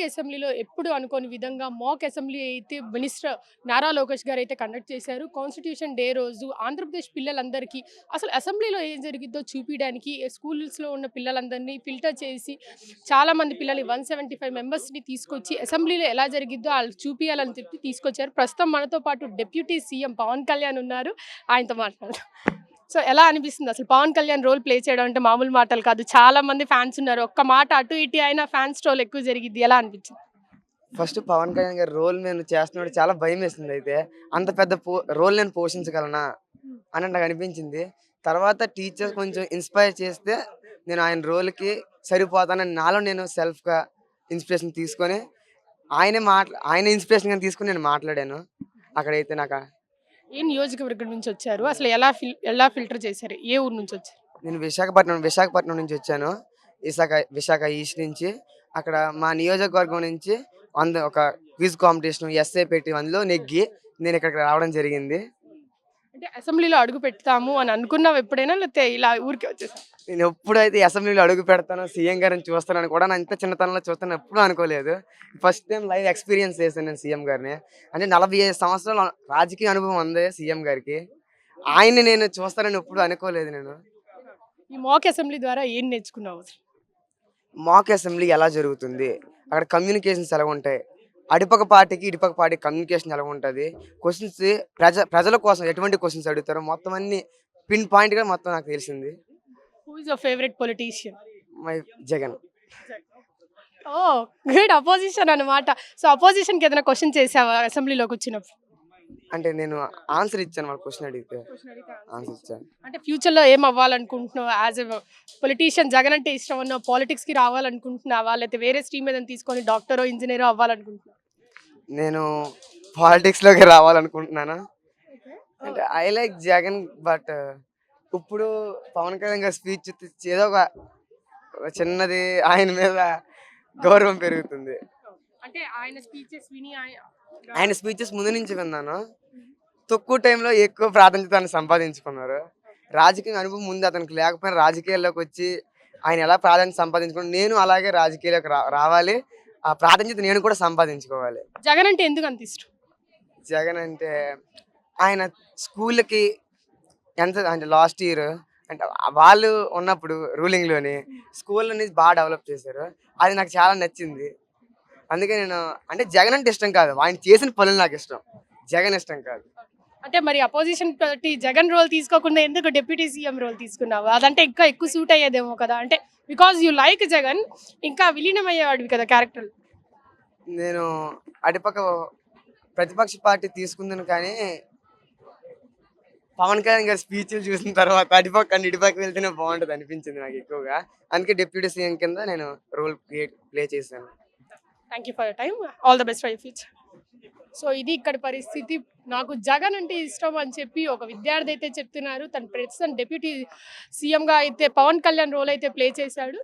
అసెంబ్లీలో ఎప్పుడు అనుకోని విధంగా మాక్ అసెంబ్లీ అయితే మినిస్టర్ నారా లోకేష్ గారు అయితే కండక్ట్ చేశారు. కాన్స్టిట్యూషన్ డే రోజు ఆంధ్రప్రదేశ్ పిల్లలందరికీ అసలు అసెంబ్లీలో ఏం జరిగిద్దో చూపియడానికి స్కూల్స్‌లో ఉన్న పిల్లలందరినీ ఫిల్టర్ చేసి చాలామంది పిల్లలు 175 మెంబర్స్‌ని తీసుకొచ్చి అసెంబ్లీలో ఎలా జరిగిద్దో ఆళ్ళకి చూపియాలని చెప్పి తీసుకొచ్చారు. ప్రస్తుతం మనతో పాటు డిప్యూటీ సీఎం పవన్ కళ్యాణ్ ఉన్నారు. ఆయనతో మాట్లాడదాం. సో ఎలా అనిపిస్తుంది అసలు పవన్ కళ్యాణ్ రోల్ ప్లే చేయడం అంటే మామూలు మాటలు కాదు. చాలా మంది ఫ్యాన్స్ ఉన్నారు. ఒక్క మాట అటు ఇటు అయినా ఫ్యాన్స్ ట్రోల్ ఎక్కువ జరిగిద్ది. ఎలా అనిపించింది? ఫస్ట్ పవన్ కళ్యాణ్ గారి రోల్ నేను చేస్తున్నాడు చాలా భయం వేసింది. అయితే అంత పెద్ద రోల్ నేను పోషించగలనా అని నాకు అనిపించింది. తర్వాత టీచర్స్ కొంచెం ఇన్స్పైర్ చేస్తే నేను ఆయన రోల్కి సరిపోతానని నాలో నేను సెల్ఫ్గా ఇన్స్పిరేషన్ తీసుకొని ఆయన ఇన్స్పిరేషన్గా తీసుకొని నేను మాట్లాడాను. అక్కడైతే నాకు ఏ నియోజకవర్గం నుంచి వచ్చారు? అసలు ఎలా ఫిల్టర్ చేశారు? ఏ ఊరు నుంచి వచ్చారు? నేను విశాఖపట్నం నుంచి వచ్చాను. విశాఖ ఈస్ట్ నుంచి. అక్కడ మా నియోజకవర్గం నుంచి ఒక క్విజ్ కాంపిటీషన్ ఎస్ఏ పెట్టి అందులో నెగ్గి నేను ఇక్కడికి రావడం జరిగింది. అంటే అసెంబ్లీలో అడుగు పెడతాము అని అనుకున్నావు ఎప్పుడైనా, లేకపోతే ఇలా ఊరికే వచ్చేసా? నేను ఎప్పుడైతే అసెంబ్లీలో అడుగు పెడతానో సీఎం గారిని చూస్తానని కూడా నా ఇంత చిన్నతనంలో చూస్తాను ఎప్పుడూ అనుకోలేదు. ఫస్ట్ టైం లైవ్ ఎక్స్పీరియన్స్ చేశాను నేను సీఎం గారిని. అంటే 45 సంవత్సరాల రాజకీయ అనుభవం ఉంది సీఎం గారికి. ఆయన్ని నేను చూస్తానని ఎప్పుడు అనుకోలేదు నేను. ఈ మాక్ అసెంబ్లీ ద్వారా ఏం నేర్చుకున్నావు? మాక్ అసెంబ్లీ ఎలా జరుగుతుంది, అక్కడ కమ్యూనికేషన్స్ ఎలా ఉంటాయి, అటుపక్క పార్టీకి ఇటుపక్క పార్టీకి కమ్యూనికేషన్ ఎలా ఉంటుంది, క్వశ్చన్స్ ప్రజల కోసం ఎటువంటి క్వశ్చన్స్ అడుగుతారో మొత్తం అన్ని పిన్ పాయింట్గా మొత్తం నాకు తెలిసింది. Who is your favourite politician? My Jagan. Oh good, opposition అన్నమాట. సో అపోజిషన్కి ఏదైనా క్వశ్చన్ చేసావా అసెంబ్లీలోకి వచ్చినప్పుడు? అంటే నేను ఆన్సర్ ఇచ్చాను, వాళ్ళు క్వశ్చన్ అడిగితే ఆన్సర్ ఇచ్చాను. అంటే ఫ్యూచర్లో ఏం అవ్వాలనుకుంటున్నావు? యాజ్ ఎ పొలిటీషియన్ జగన్ అంటే ఇష్టం ఉన్న పాలిటిక్స్కి రావాలనుకుంటున్నావా, లేకపోతే వేరే స్ట్రీమ్ ఏదైనా తీసుకొని డాక్టరో ఇంజనీరో అవ్వాలనుకుంటున్నావా? నేను పాలిటిక్స్లోకి రావాలనుకుంటున్నాను. అంటే ఐ లైక్ జగన్, బట్ ఇప్పుడు పవన్ కళ్యాణ్ గారి స్పీచ్ ఏదో ఒక చిన్నది ఆయన మీద గౌరవం పెరుగుతుంది. అంటే ఆయన స్పీచెస్ విని ఆయన స్పీచెస్ ముందు నుంచి విన్నాను. తక్కువ టైంలో ఎక్కువ ప్రాధాన్యతను సంపాదించుకున్నారు. రాజకీయ అనుభవం ముందు అతనికి లేకపోయినా రాజకీయాల్లోకి వచ్చి ఆయన ఎలా ప్రాధాన్యత సంపాదించుకుని నేను అలాగే రాజకీయాల్లోకి రావాలి, ఆ ప్రాధాన్యత నేను కూడా సంపాదించుకోవాలి. జగన్ అంటే ఎందుకు అంత ఇష్టం? జగన్ అంటే ఆయన స్కూళ్ళకి అంటే లాస్ట్ ఇయర్ అంటే వాళ్ళు ఉన్నప్పుడు రూలింగ్లోని స్కూల్ అనేది బాగా డెవలప్ చేశారు. అది నాకు చాలా నచ్చింది. అందుకే నేను అంటే జగన్ అంటే ఇష్టం కాదు, ఆయన చేసిన పనులు నాకు ఇష్టం, జగన్ ఇష్టం కాదు. అంటే మరి అపోజిషన్ పార్టీ జగన్ రోల్ తీసుకోకుండా ఎందుకు డిప్యూటీ సీఎం రోల్ తీసుకున్నావు? అదంటే ఇంకా ఎక్కువ సూట్ అయ్యేదేమో కదా. అంటే బికాజ్ యూ లైక్ జగన్, ఇంకా విలీనం అయ్యేవాడివి కదా క్యారెక్టర్. నేను అటుపక్క ప్రతిపక్ష పార్టీ తీసుకుందాను, కానీ పవన్ కళ్యాణ్ గారి స్పీచ్లు చూసిన తర్వాత అటుపక్క ఇటుపక్క వెళ్తేనే బాగుంటుంది అనిపించింది నాకు ఎక్కువగా. అందుకే డిప్యూటీ సీఎం కింద నేను రోల్ ప్లే చేశాను. Thank you for your time. All the best for your future. So ఇది ఇక్కడ పరిస్థితి. నాకు జగన్ అంటే ఇష్టం అని చెప్పి ఒక విద్యార్థి అయితే చెప్తున్నారు. తను ప్రస్తుతం డిప్యూటీ సీఎంగా అయితే పవన్ కళ్యాణ్ రోల్ అయితే ప్లే చేశాడు.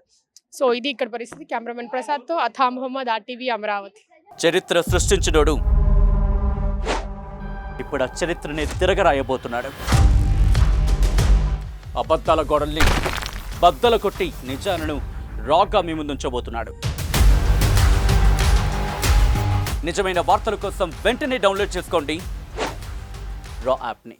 సో ఇది ఇక్కడ పరిస్థితి. కెమెరామెన్ ప్రసాద్తో అథా మొహమ్మద్, RTV అమరావతి. చరిత్ర సృష్టించినోడు ఇప్పుడు ఆ చరిత్రని తిరగరాయబోతున్నాడు. అబద్ధాల గోడల్ని బద్దలు కొట్టి నిజాలను రాగా మీ ముందుంచబోతున్నాడు. నిజమైన వార్తల కోసం వెంటనే డౌన్లోడ్ చేసుకోండి రా యాప్ని.